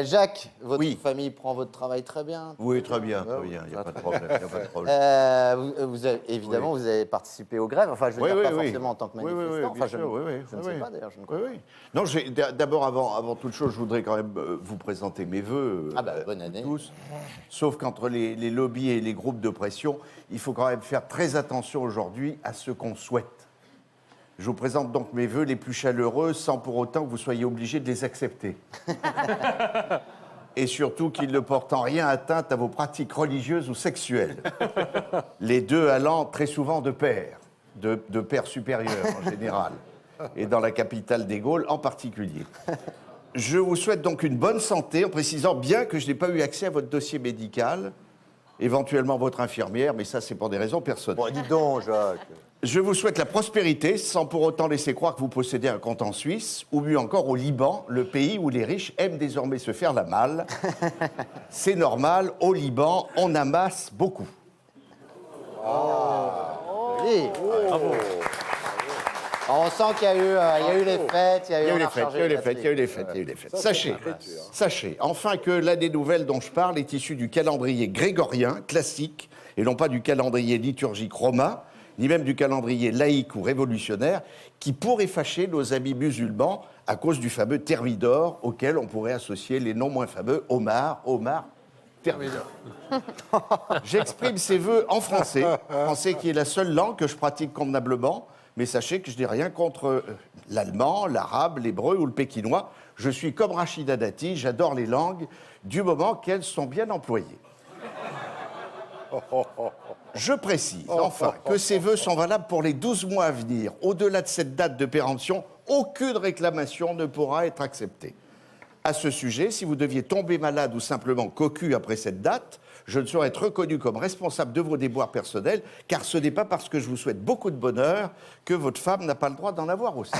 Jacques, votre Oui. famille prend votre travail très bien. Oui, très bien, il n'y a pas de problème. Évidemment, vous avez participé aux grèves. Enfin, je veux dire, pas forcément en tant que manifestant. Bien sûr, je ne sais pas, d'ailleurs. Je ne crois pas. Non, d'abord, avant toute chose, je voudrais quand même vous présenter mes vœux. Bonne année. Tous. Sauf qu'entre les lobbies et les groupes de pression, il faut quand même faire très attention aujourd'hui à ce qu'on souhaite. Je vous présente donc mes vœux les plus chaleureux, sans pour autant que vous soyez obligés de les accepter. Et surtout qu'ils ne portent en rien atteinte à vos pratiques religieuses ou sexuelles. Les deux allant très souvent de pair, de pair supérieur en général, et dans la capitale des Gaules en particulier. Je vous souhaite donc une bonne santé, en précisant bien que je n'ai pas eu accès à votre dossier médical, éventuellement votre infirmière, mais ça c'est pour des raisons personnelles. Bon, dis donc, Jacques. Je vous souhaite la prospérité, sans pour autant laisser croire que vous possédez un compte en Suisse, ou mieux encore au Liban, le pays où les riches aiment désormais se faire la malle. C'est normal, au Liban, on amasse beaucoup. Joli. Bravo. On sent qu'il y a eu les fêtes, il y a eu les fêtes. Sachez, enfin, que l'année nouvelle dont je parle est issue du calendrier grégorien, classique, et non pas du calendrier liturgique romain, ni même du calendrier laïque ou révolutionnaire, qui pourrait fâcher nos amis musulmans à cause du fameux Thermidor, auquel on pourrait associer les non moins fameux Omar, Thermidor. J'exprime ces vœux en français qui est la seule langue que je pratique convenablement, mais sachez que je n'ai rien contre l'allemand, l'arabe, l'hébreu ou le pékinois. Je suis comme Rachida Dati, j'adore les langues, du moment qu'elles sont bien employées. Je précise, enfin, que ces vœux sont valables pour les 12 mois à venir. Au-delà de cette date de péremption, aucune réclamation ne pourra être acceptée. À ce sujet, si vous deviez tomber malade ou simplement cocu après cette date, je ne saurais être reconnu comme responsable de vos déboires personnels, car ce n'est pas parce que je vous souhaite beaucoup de bonheur que votre femme n'a pas le droit d'en avoir aussi.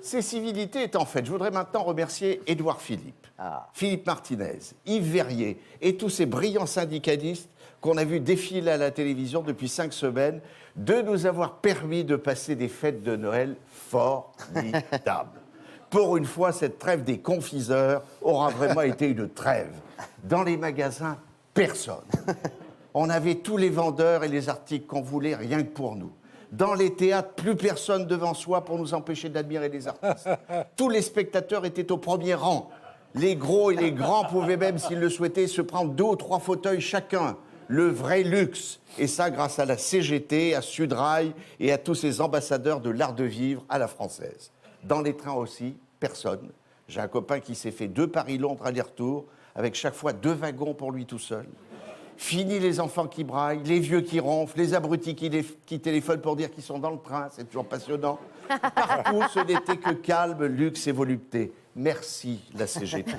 Ces civilités étant faites, je voudrais maintenant remercier Édouard Philippe, Philippe Martinez, Yves Verrier et tous ces brillants syndicalistes qu'on a vu défiler à la télévision depuis 5 semaines, de nous avoir permis de passer des fêtes de Noël formidables. Pour une fois, cette trêve des confiseurs aura vraiment été une trêve. Dans les magasins, personne. On avait tous les vendeurs et les articles qu'on voulait, rien que pour nous. Dans les théâtres, plus personne devant soi pour nous empêcher d'admirer les artistes. Tous les spectateurs étaient au premier rang. Les gros et les grands pouvaient même, s'ils le souhaitaient, se prendre 2 ou 3 fauteuils chacun. Le vrai luxe. Et ça, grâce à la CGT, à Sudrail et à tous ces ambassadeurs de l'art de vivre à la française. Dans les trains aussi, personne. J'ai un copain qui s'est fait 2 Paris-Londres aller-retour, avec chaque fois 2 wagons pour lui tout seul. Fini les enfants qui braillent, les vieux qui ronflent, les abrutis qui téléphonent pour dire qu'ils sont dans le train, c'est toujours passionnant. Partout, ce n'était que calme, luxe et volupté. Merci, la CGT.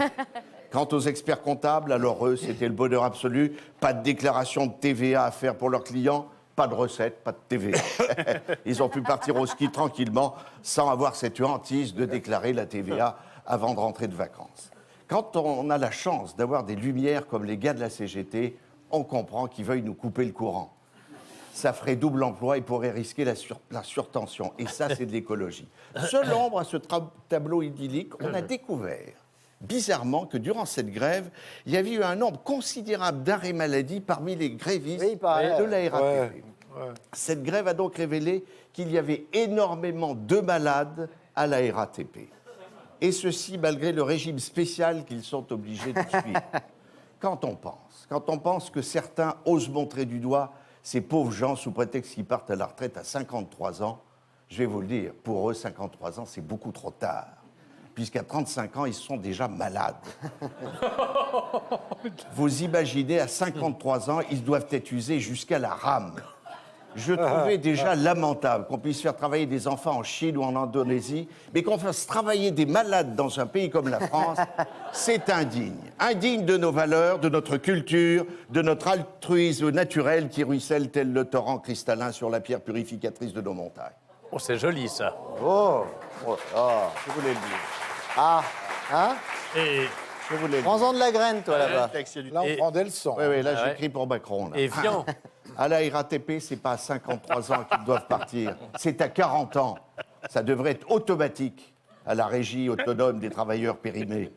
Quant aux experts comptables, alors eux, c'était le bonheur absolu. Pas de déclaration de TVA à faire pour leurs clients, pas de recettes, pas de TVA. Ils ont pu partir au ski tranquillement, sans avoir cette hantise de déclarer la TVA avant de rentrer de vacances. Quand on a la chance d'avoir des lumières comme les gars de la CGT, on comprend qu'ils veuillent nous couper le courant. Ça ferait double emploi et pourrait risquer la surtension. Et ça, c'est de l'écologie. Seule ombre à ce tableau idyllique, on a découvert, bizarrement, que durant cette grève, il y avait eu un nombre considérable d'arrêts maladie parmi les grévistes de la RATP. Cette grève a donc révélé qu'il y avait énormément de malades à la RATP. Et ceci malgré le régime spécial qu'ils sont obligés de suivre. Quand on pense que certains osent montrer du doigt ces pauvres gens sous prétexte qu'ils partent à la retraite à 53 ans, je vais vous le dire, pour eux, 53 ans, c'est beaucoup trop tard. Puisqu'à 35 ans, ils sont déjà malades. Vous imaginez, à 53 ans, ils doivent être usés jusqu'à la rame. Je trouvais déjà lamentable qu'on puisse faire travailler des enfants en Chine ou en Indonésie, mais qu'on fasse travailler des malades dans un pays comme la France, c'est indigne. Indigne de nos valeurs, de notre culture, de notre altruisme naturel qui ruisselle tel le torrent cristallin sur la pierre purificatrice de nos montagnes. Oh, c'est joli, ça. Je voulais le dire. Et, Je voulais le dire. Prends-en de la graine, toi, là-bas. Là, on prend des leçons. Oui, là, j'écris pour Macron. Là. et viens. À la RATP, c'est pas à 53 ans qu'ils doivent partir, c'est à 40 ans. Ça devrait être automatique à la régie autonome des travailleurs périmés.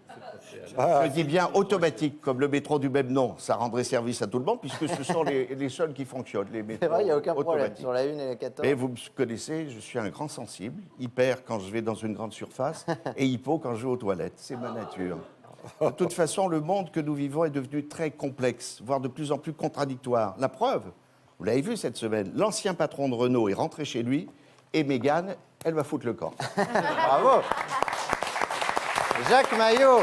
Je dis bien automatique, comme le métro du même nom. Ça rendrait service à tout le monde, puisque ce sont les seuls qui fonctionnent, les métros C'est vrai, il n'y a aucun problème. automatiques. Sur la 1 et la 14. Mais vous me connaissez, je suis un grand sensible, hyper quand je vais dans une grande surface et hypo quand je vais aux toilettes. C'est ma nature. De toute façon, le monde que nous vivons est devenu très complexe, voire de plus en plus contradictoire. La preuve, vous l'avez vu cette semaine, l'ancien patron de Renault est rentré chez lui et Mégane, elle va foutre le camp. Bravo. Jacques Maillot.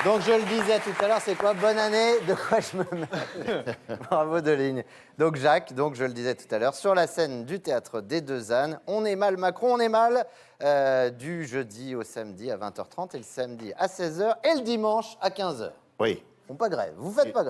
Donc, je le disais tout à l'heure, c'est quoi? Bonne année, de quoi je me mets? Bravo, Deligne. Donc, Jacques, donc, je le disais tout à l'heure, sur la scène du théâtre des Deux Ânes, on est mal Macron, on est mal du jeudi au samedi à 20h30 et le samedi à 16h et le dimanche à 15h. Oui. Ils font pas grève. Vous faites pas grève.